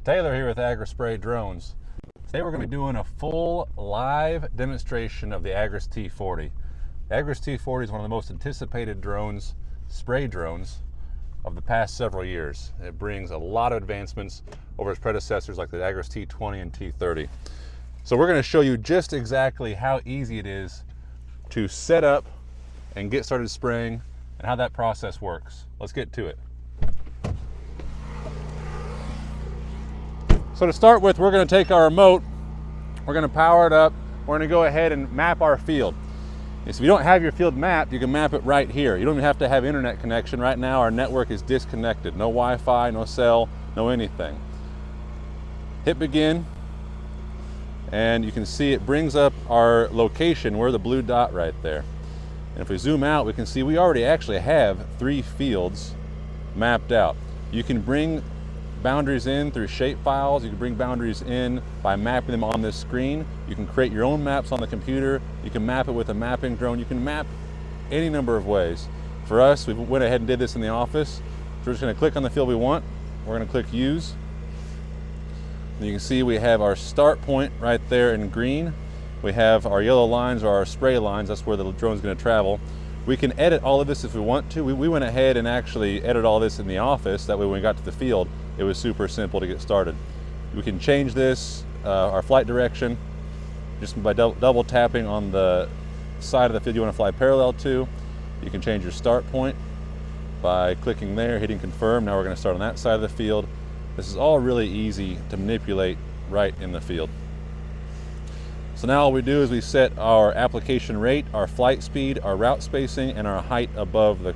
Taylor here with Agras Drones. Today we're going to be doing a full live demonstration of the Agras T40. The Agras T40 is one of the most anticipated drones, spray drones, of the past several years. It brings a lot of advancements over its predecessors like the Agras T20 and T30. So we're going to show you just exactly how easy it is to set up and get started spraying and how that process works. Let's get to it. So to start with, we're going to take our remote, we're going to power it up, we're going to go ahead and map our field. If you don't have your field mapped, you can map it right here. You don't even have to have internet connection. Right now our network is disconnected. No Wi-Fi, no cell, no anything. Hit begin, and you can see it brings up our location. We're the blue dot right there. And if we zoom out, we can see we already actually have 3 fields mapped out. You can bring boundaries in through shape files. You can bring boundaries in by mapping them on this screen. You can create your own maps on the computer. You can map it with a mapping drone. You can map any number of ways. For us, we went ahead and did this in the office. So we're just going to click on the field we want. We're going to click use. And you can see we have our start point right there in green. We have our yellow lines, or our spray lines. That's where the drone is going to travel. We can edit all of this if we want to. We went ahead and actually edited all this in the office. That way when we got to the field, it was super simple to get started. We can change this, our flight direction, just by double tapping on the side of the field you want to fly parallel to. You can change your start point by clicking there, hitting confirm. Now we're going to start on that side of the field. This is all really easy to manipulate right in the field. So now all we do is we set our application rate, our flight speed, our route spacing, and our height above the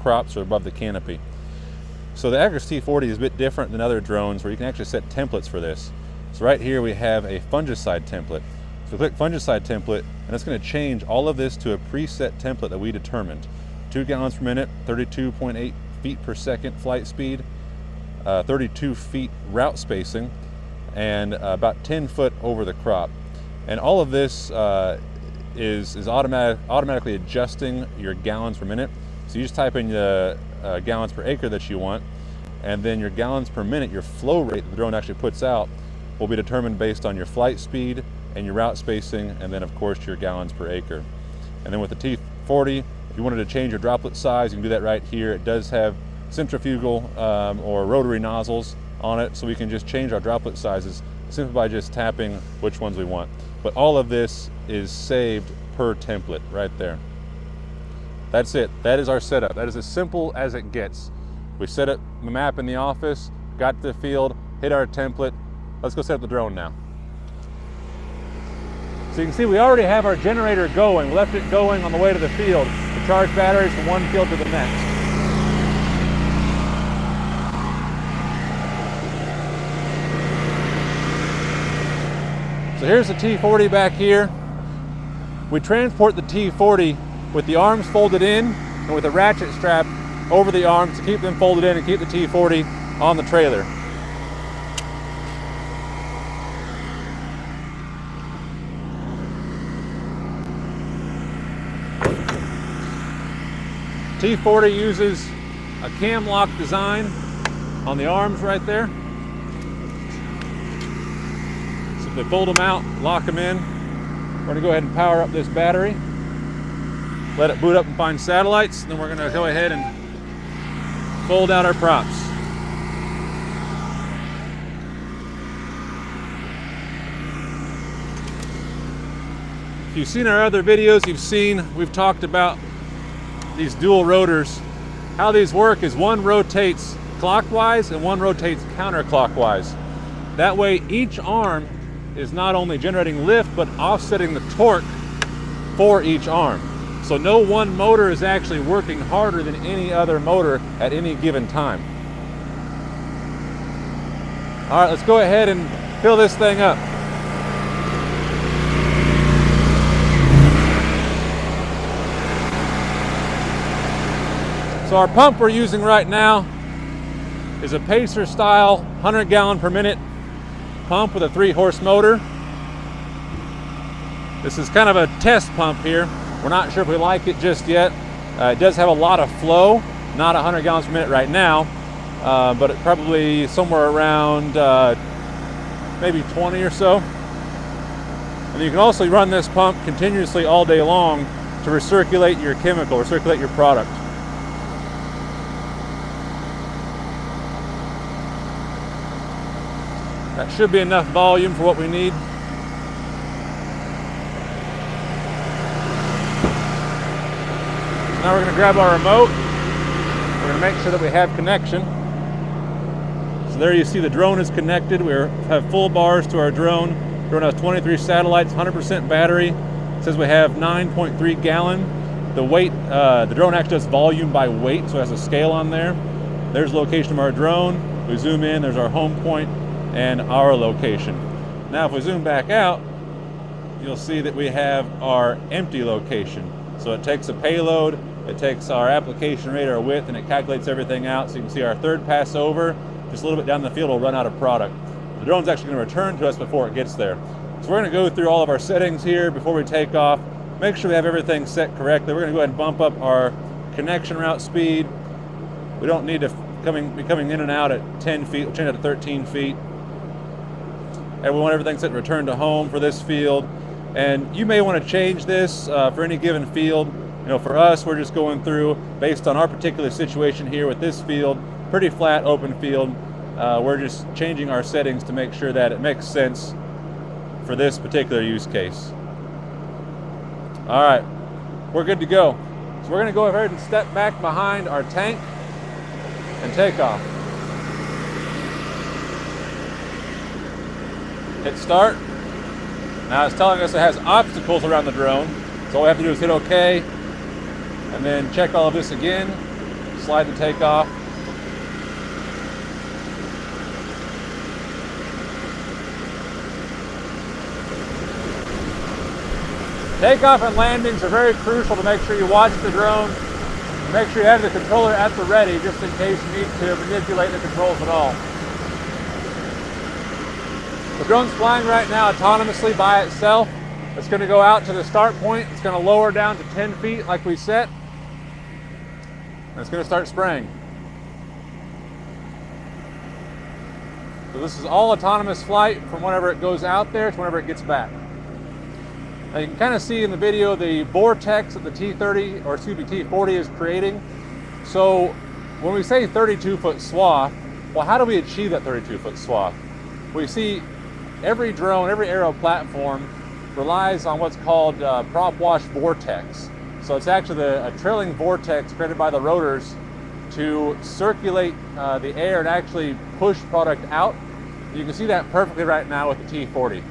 crops or above the canopy. So the Agras T40 is a bit different than other drones where you can actually set templates for this. So right here we have a fungicide template. So click fungicide template, and it's going to change all of this to a preset template that we determined. 2 gallons per minute, 32.8 feet per second flight speed, 32 feet route spacing, and about 10 foot over the crop. And all of this is automatically adjusting your gallons per minute. So you just type in the gallons per acre that you want, and then your gallons per minute, your flow rate that the drone actually puts out, will be determined based on your flight speed and your route spacing, and then of course your gallons per acre. And then with the T40, if you wanted to change your droplet size, you can do that right here. It does have centrifugal or rotary nozzles on it, so we can just change our droplet sizes simply by just tapping which ones we want. But all of this is saved per template right there. That's it. That is our setup. That is as simple as it gets. We set up the map in the office, got to the field, hit our template. Let's go set up the drone now. So you can see we already have our generator going. We left it going on the way to the field to charge batteries from one field to the next. So here's the T40 back here. We transport the T40 with the arms folded in and with a ratchet strap over the arms to keep them folded in and keep the T40 on the trailer. T40 uses a cam lock design on the arms right there. They fold them out, lock them in. We're gonna go ahead and power up this battery, let it boot up and find satellites, and then we're gonna go ahead and fold out our props. If you've seen our other videos, we've talked about these dual rotors. How these work is one rotates clockwise and one rotates counterclockwise. That way each arm is not only generating lift, but offsetting the torque for each arm. So no one motor is actually working harder than any other motor at any given time. All right, let's go ahead and fill this thing up. So our pump we're using right now is a Pacer style 100 gallon per minute pump with a 3-horse motor. This is kind of a test pump here. We're not sure if we like it just yet. It does have a lot of flow, not 100 gallons per minute right now, but probably somewhere around maybe 20 or so. And you can also run this pump continuously all day long to recirculate your chemical, recirculate your product. That should be enough volume for what we need. Now we're going to grab our remote. We're going to make sure that we have connection. So there you see the drone is connected. We have full bars to our drone. The drone has 23 satellites, 100% battery. It says we have 9.3 gallon. The weight, the drone actually does volume by weight, so it has a scale on there. There's the location of our drone. We zoom in, there's our home point and our location. Now if we zoom back out, you'll see that we have our empty location. So it takes a payload, it takes our application rate, our width, and it calculates everything out. So you can see our third pass over, just a little bit down the field, will run out of product. The drone's actually going to return to us before it gets there. So we're going to go through all of our settings here before we take off, make sure we have everything set correctly. We're going to go ahead and bump up our connection route speed. We don't need to be coming in and out at 10 feet, we'll change it to 13 feet. And we want everything set to return to home for this field. And you may want to change this for any given field. You know, for us, we're just going through based on our particular situation here with this field, pretty flat open field. We're just changing our settings to make sure that it makes sense for this particular use case. All right, we're good to go. So we're going to go ahead and step back behind our tank and take off. Hit start. Now it's telling us it has obstacles around the drone. So all we have to do is hit OK, and then check all of this again, slide to take off. Takeoff and landings are very crucial to make sure you watch the drone. Make sure you have the controller at the ready just in case you need to manipulate the controls at all. The drone's flying right now autonomously by itself. It's going to go out to the start point. It's going to lower down to 10 feet like we set. And it's going to start spraying. So this is all autonomous flight from whenever it goes out there to whenever it gets back. Now you can kind of see in the video the vortex that the T40 is creating. So when we say 32-foot swath, well, how do we achieve that 32-foot swath? We see every drone, every aero platform relies on what's called prop wash vortex. So it's actually a trailing vortex created by the rotors to circulate the air and actually push product out. You can see that perfectly right now with the T40.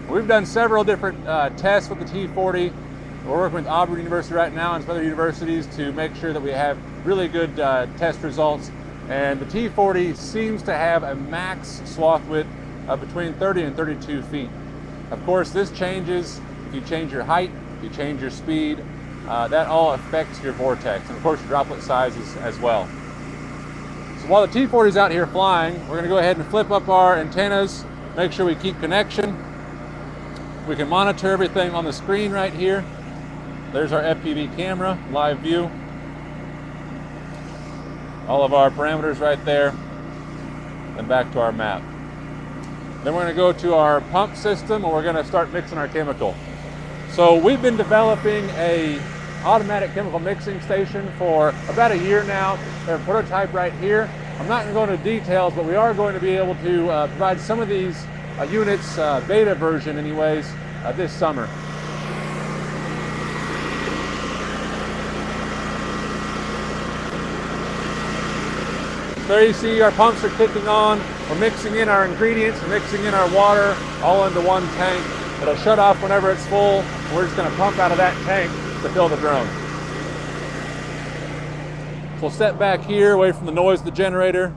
We've done several different tests with the T40. We're working with Agri University right now and some other universities to make sure that we have really good test results. And the T40 seems to have a max swath width of between 30 and 32 feet. Of course, this changes if you change your height, if you change your speed. That all affects your vortex, and of course your droplet sizes as well. So while the T40 is out here flying, we're going to go ahead and flip up our antennas, make sure we keep connection. We can monitor everything on the screen right here. There's our FPV camera, live view. All of our parameters right there, and back to our map. Then we're going to go to our pump system, and we're going to start mixing our chemical. So we've been developing a automatic chemical mixing station for about a year now. We have a prototype right here. I'm not going to go into details, but we are going to be able to provide some of these units, beta version anyways, this summer. There you see our pumps are kicking on. We're mixing in our ingredients, mixing in our water, all into one tank. It'll shut off whenever it's full. We're just going to pump out of that tank to fill the drone. So we'll step back here, away from the noise of the generator,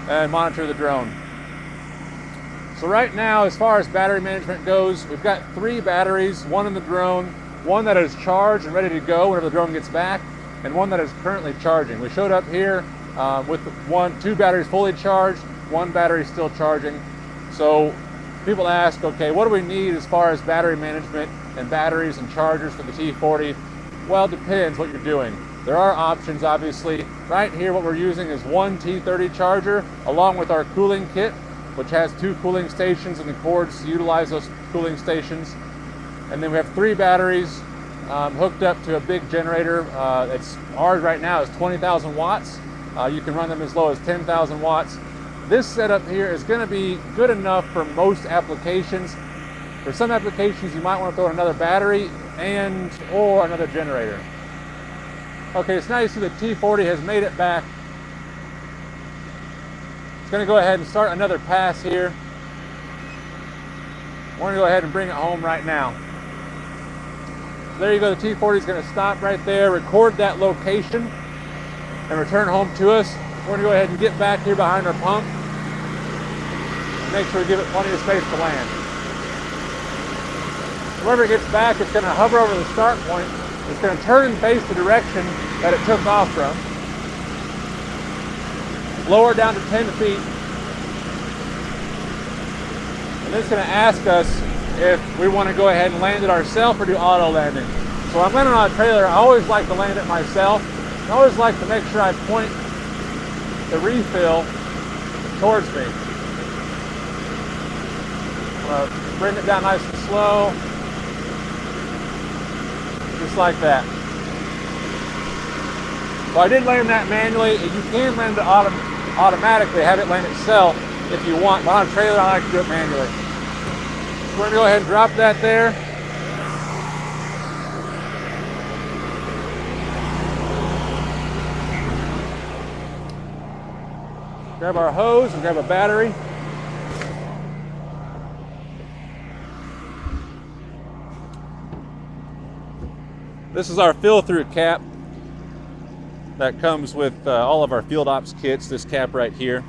and monitor the drone. So right now, as far as battery management goes, we've got 3 batteries, one in the drone, one that is charged and ready to go whenever the drone gets back, and one that is currently charging. We showed up here with 2 batteries fully charged, 1 battery still charging. So people ask, okay, what do we need as far as battery management and batteries and chargers for the T40? Well, it depends what you're doing. There are options, obviously. Right here, what we're using is one T30 charger along with our cooling kit, which has 2 cooling stations and the cords to utilize those cooling stations. And then we have 3 batteries hooked up to a big generator. Ours right now is 20,000 watts. You can run them as low as 10,000 watts. This setup here is going to be good enough for most applications. For some applications, you might want to throw in another battery or another generator. Okay, so now you see the T40 has made it back. It's going to go ahead and start another pass here. We're going to go ahead and bring it home right now. There you go, the T40 is going to stop right there, record that location, and return home to us. We're going to go ahead and get back here behind our pump and make sure we give it plenty of space to land. Whenever it gets back, it's going to hover over the start point. It's going to turn and face the direction that it took off from. Lower down to 10 feet. And it's going to ask us if we want to go ahead and land it ourselves or do auto landing. So I'm landing on a trailer. I always like to land it myself. I always like to make sure I point the refill towards me. I'm going to bring it down nice and slow. Just like that. So I did land that manually. You can land it automatically, have it land itself if you want. But on a trailer, I like to do it manually. So we're going to go ahead and drop that there. Grab our hose and grab a battery. This is our fill-through cap that comes with all of our field ops kits, this cap right here.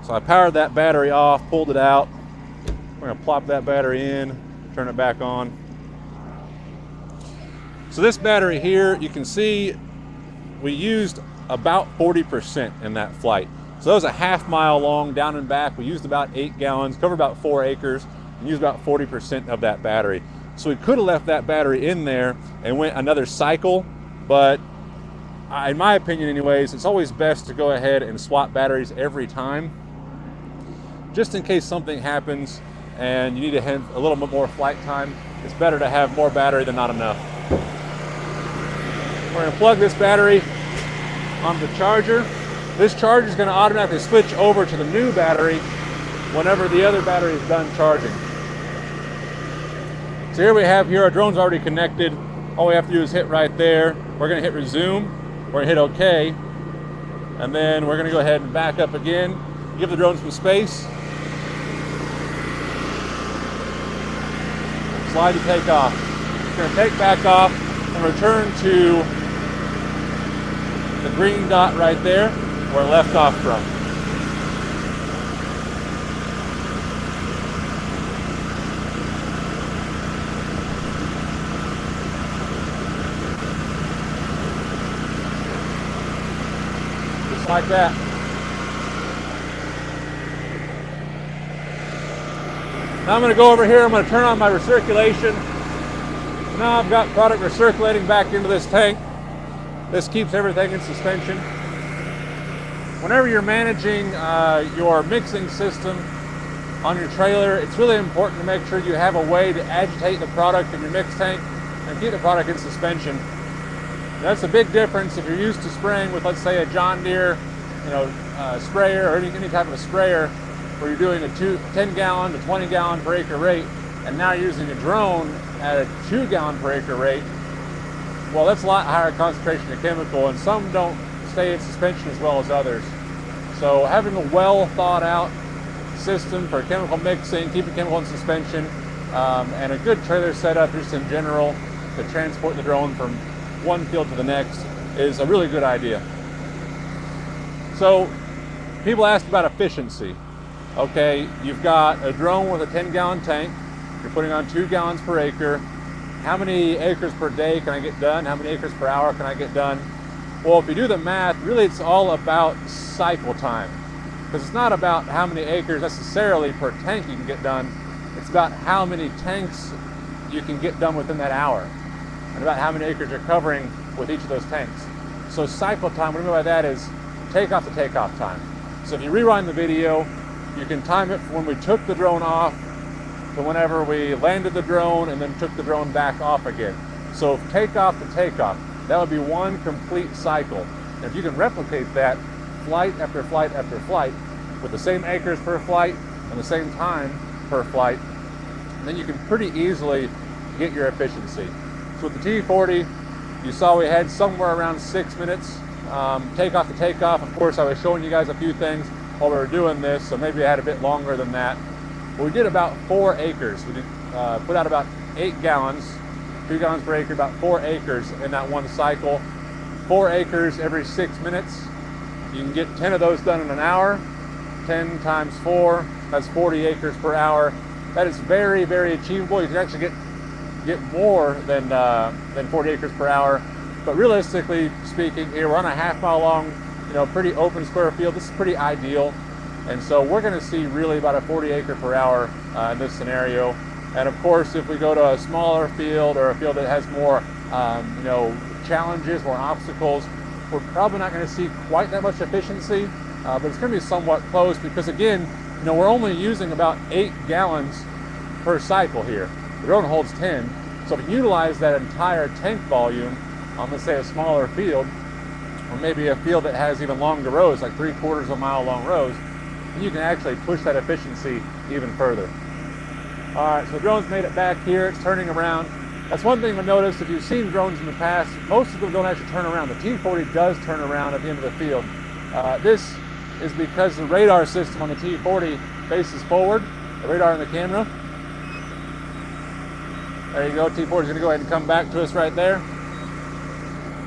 So I powered that battery off, pulled it out. We're going to plop that battery in, turn it back on. So this battery here, you can see we used about 40% in that flight. So that was a half-mile long down and back. We used about 8 gallons, covered about 4 acres. And use about 40% of that battery. So we could have left that battery in there and went another cycle, but in my opinion anyways, it's always best to go ahead and swap batteries every time, just in case something happens and you need to have a little bit more flight time. It's better to have more battery than not enough. We're going to plug this battery onto the charger. This charger is going to automatically switch over to the new battery whenever the other battery is done charging. So here we have our drone's already connected. All we have to do is hit right there. We're going to hit resume. We're going to hit OK. And then we're going to go ahead and back up again. Give the drone some space. Slide to take off. It's going to take back off and return to the green dot right there where it left off from. Like that. Now I'm going to go over here, I'm going to turn on my recirculation. Now I've got product recirculating back into this tank. This keeps everything in suspension. Whenever you're managing your mixing system on your trailer, it's really important to make sure you have a way to agitate the product in your mix tank and keep the product in suspension. That's a big difference if you're used to spraying with, let's say, a John Deere, sprayer or any type of sprayer where you're doing a 10 gallon to 20 gallon per acre rate, and now you're using a drone at a 2 gallon per acre rate. Well, that's a lot higher concentration of chemical, and some don't stay in suspension as well as others. So having a well thought out system for chemical mixing, keeping chemical in suspension, and a good trailer setup just in general to transport the drone from one field to the next is a really good idea. So people ask about efficiency. Okay, you've got a drone with a 10 gallon tank, you're putting on 2 gallons per acre. How many acres per day can I get done? How many acres per hour can I get done? Well, if you do the math, really it's all about cycle time, because it's not about how many acres necessarily per tank you can get done. It's about how many tanks you can get done within that hour. and about how many acres you're covering with each of those tanks. So cycle time, what I mean by that is takeoff to takeoff time. So if you rewind the video, you can time it from when we took the drone off to whenever we landed the drone and then took the drone back off again. So takeoff to takeoff, that would be one complete cycle. And if you can replicate that flight after flight after flight with the same acres per flight and the same time per flight, then you can pretty easily get your efficiency. So with the T40, you saw we had somewhere around 6 minutes takeoff to takeoff. Of course, I was showing you guys a few things while we were doing this, so maybe I had a bit longer than that. But we did about 4 acres. We did, put out about 8 gallons, 2 gallons per acre, about 4 acres in that one cycle. 4 acres every 6 minutes. You can get 10 of those done in an hour. 10 times 4, that's 40 acres per hour. That is very, very achievable. You can actually get more than 40 acres per hour. But realistically speaking, here we're on a half-mile long, pretty open square field. This is pretty ideal. And so we're going to see really about a 40 acre per hour in this scenario. And of course, if we go to a smaller field or a field that has more, challenges, more obstacles, we're probably not going to see quite that much efficiency, but it's going to be somewhat close because again, we're only using about 8 gallons per cycle here. The drone holds 10. So if you utilize that entire tank volume on, let's say, a smaller field, or maybe a field that has even longer rows, like 3/4 of a mile long rows, then you can actually push that efficiency even further. All right, so the drone's made it back here. It's turning around. That's one thing to notice. If you've seen drones in the past, most of them don't actually turn around. The T40 does turn around at the end of the field. This is because the radar system on the T40 faces forward, the radar in the camera. There you go, T40 is going to go ahead and come back to us right there.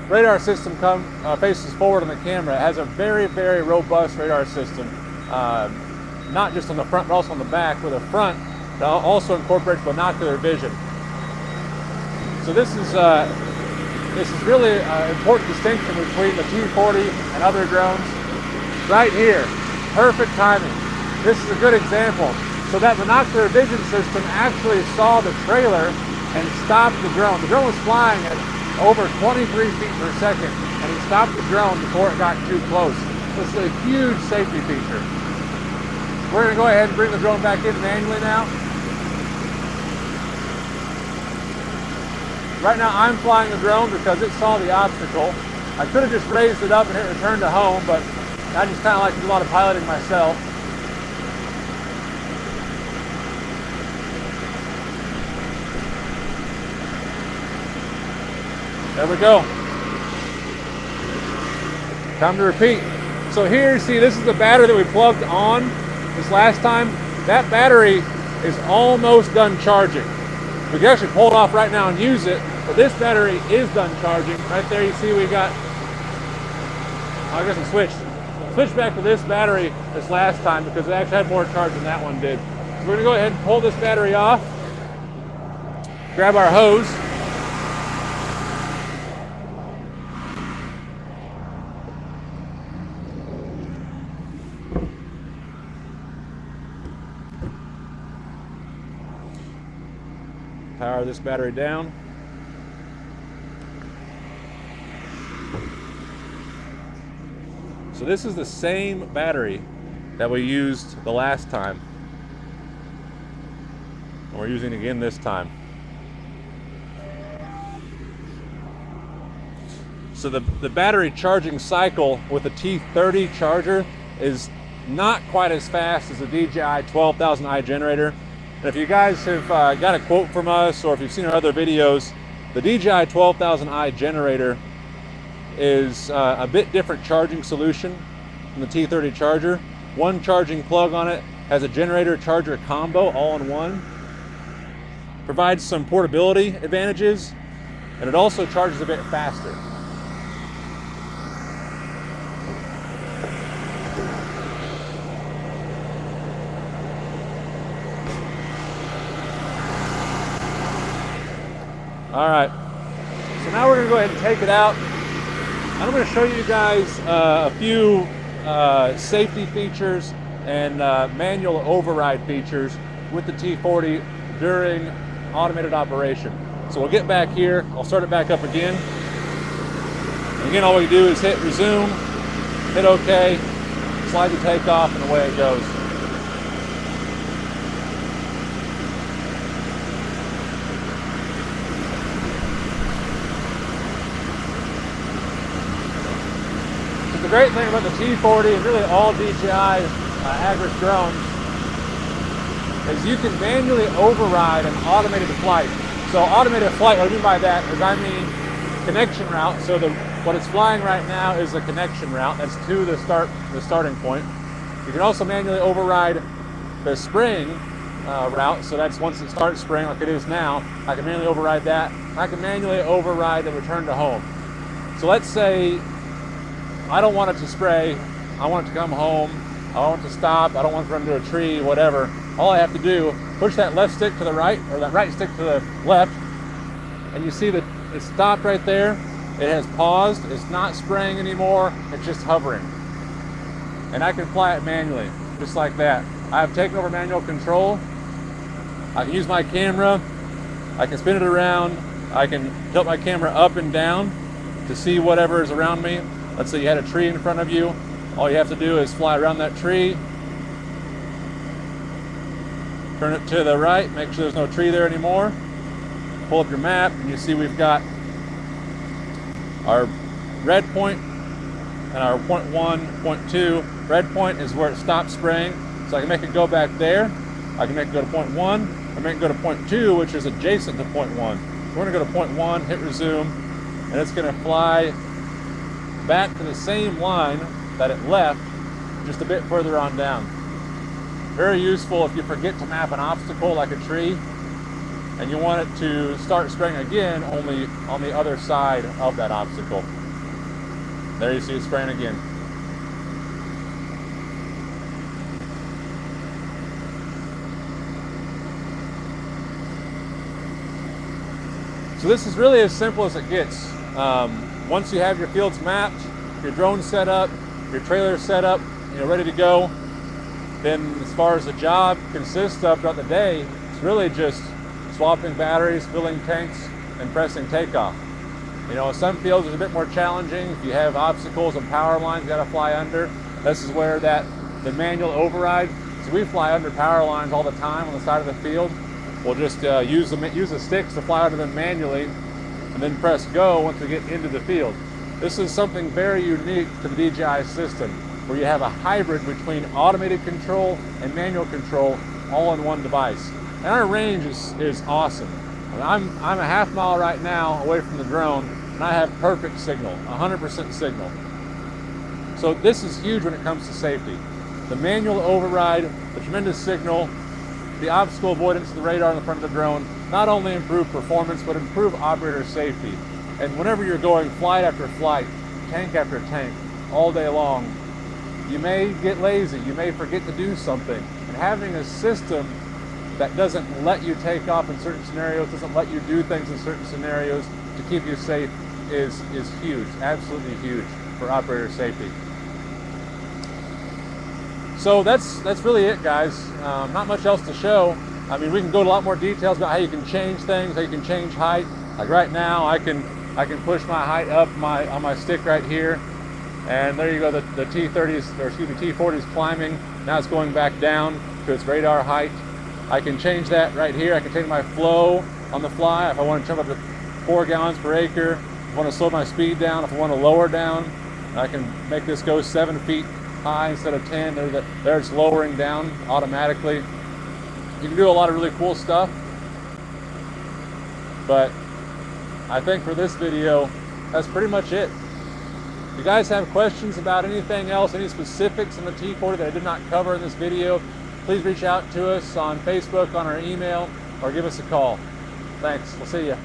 Radar system faces forward on the camera. It has a very, very robust radar system, not just on the front, but also on the back, with a front that also incorporates binocular vision. So this is really an important distinction between the T40 and other drones. Right here, perfect timing. This is a good example. So that binocular vision system actually saw the trailer and stopped the drone. The drone was flying at over 23 feet per second, and he stopped the drone before it got too close. This is a huge safety feature. We're going to go ahead and bring the drone back in manually now. Right now I'm flying the drone because it saw the obstacle. I could have just raised it up and hit return to home, but I just kind of like to do a lot of piloting myself. There we go. Time to repeat. So here, see, this is the battery that we plugged on this last time. That battery is almost done charging. We can actually pull it off right now and use it, but this battery is done charging. Right there you see we got, I guess I switched back to this battery this last time because it actually had more charge than that one did. So we're gonna go ahead and pull this battery off, grab our hose, power this battery down. So this is the same battery that we used the last time. And we're using it again this time. So the battery charging cycle with the T30 charger is not quite as fast as the DJI 12,000i generator. And if you guys have got a quote from us, or if you've seen our other videos, the DJI 12,000i generator is a bit different charging solution than the T30 charger. One charging plug on it has a generator charger combo all in one. Provides some portability advantages, and it also charges a bit faster. All right, so now we're gonna go ahead and take it out. And I'm gonna show you guys a few safety features and manual override features with the T40 during automated operation. So we'll get back here, I'll start it back up again. And again, all we do is hit resume, hit OK, slide the takeoff, and away it goes. So the great thing about the T40 and really all DJI Agras drones is you can manually override an automated flight. So automated flight, what I mean by that is I mean connection route. So what it's flying right now is a connection route. That's to the starting point. You can also manually override the spraying route. So that's once it starts spraying like it is now, I can manually override that. I can manually override the return to home. So let's say I don't want it to spray. I want it to come home. I want it to stop. I don't want it to run into a tree, whatever. All I have to do, push that left stick to the right, or that right stick to the left, and you see that it stopped right there. It has paused. It's not spraying anymore. It's just hovering. And I can fly it manually, just like that. I have taken over manual control. I can use my camera. I can spin it around. I can tilt my camera up and down to see whatever is around me. Let's say you had a tree in front of you. All you have to do is fly around that tree, turn it to the right, make sure there's no tree there anymore, pull up your map, and you see we've got our red point and our point 1, point 2. Red point is where it stops spraying, so I can make it go back there. I can make it go to point 1, or make it go to point 2, which is adjacent to point 1. So we're going to go to point 1, hit resume, and it's going to fly back to the same line that it left, just a bit further on down. Very useful if you forget to map an obstacle like a tree and you want it to start spraying again, only on the other side of that obstacle. There you see it spraying again. So this is really as simple as it gets. Once you have your fields mapped, your drone set up, your trailer set up, ready to go, then as far as the job consists of throughout the day, it's really just swapping batteries, filling tanks, and pressing takeoff. Some fields is a bit more challenging. If you have obstacles and power lines you got to fly under, this is where the manual override. So we fly under power lines all the time on the side of the field. We'll just use the sticks to fly under them manually, and then press go once we get into the field. This is something very unique to the DJI system, where you have a hybrid between automated control and manual control all in one device. And our range is awesome. I'm a half mile right now away from the drone, and I have perfect signal, 100% signal. So this is huge when it comes to safety. The manual override, the tremendous signal, the obstacle avoidance of the radar in the front of the drone not only improve performance, but improve operator safety. And whenever you're going flight after flight, tank after tank, all day long, you may get lazy, you may forget to do something. And having a system that doesn't let you take off in certain scenarios, doesn't let you do things in certain scenarios to keep you safe is huge, absolutely huge for operator safety. So that's really it, guys. Not much else to show. I mean, we can go into a lot more details about how you can change things, how you can change height. Like right now, I can push my height up on my stick right here, and there you go. The T40 is climbing. Now it's going back down to its radar height. I can change that right here. I can change my flow on the fly. If I want to jump up to 4 gallons per acre, if I want to slow my speed down, if I want to lower down, I can make this go 7 feet high instead of 10. There it's lowering down automatically. You can do a lot of really cool stuff, but I think for this video, that's pretty much it. If you guys have questions about anything else, any specifics on the T40 that I did not cover in this video, please reach out to us on Facebook, on our email, or give us a call. Thanks. We'll see you.